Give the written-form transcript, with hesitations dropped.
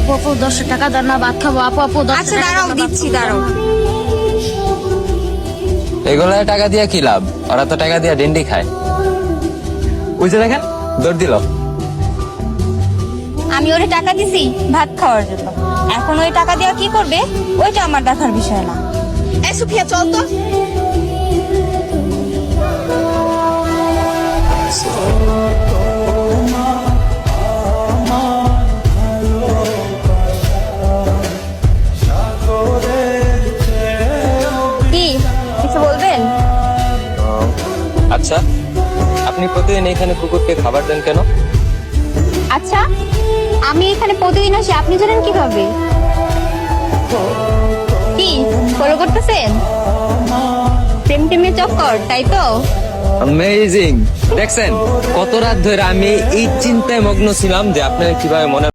আপু আপু 10 টাকা দেন না, ভাত খাবো। আপু আপু 10 আচ্ছা টাকা দাঁড়াও, দেন না, ভাত দিচ্ছি, খাবো। দাঁড়াও। এগুলা টাকা দিয়া কি লাভ? ওরা তো টাকা দিয়া ডেন্ডি খায়। বুঝে দেখেন, দৌড় দিল। আমি ওরে টাকা দিছি ভাত খাওয়ার জন্য, এখন ওই টাকা দেওয়া কি করবে ওইটা আমার দেখার বিষয় না। এই সুফিয়া, চল তো। কি কিছু বলবেন? আচ্ছা, আপনি প্রতিদিন এখানে কুকুরকে খাবার দেন কেন? আচ্ছা, আমি এখানে প্রতিদিন আসি, আপনি জানেন কিভাবে? কি ফলো করতেছেন? প্রেম টেমের চক্কর, তাই তো? অ্যামেজিং! দেখছেন কত রাত ধরে আমি এই চিন্তায় মগ্ন ছিলাম যে আপনার কিভাবে মনে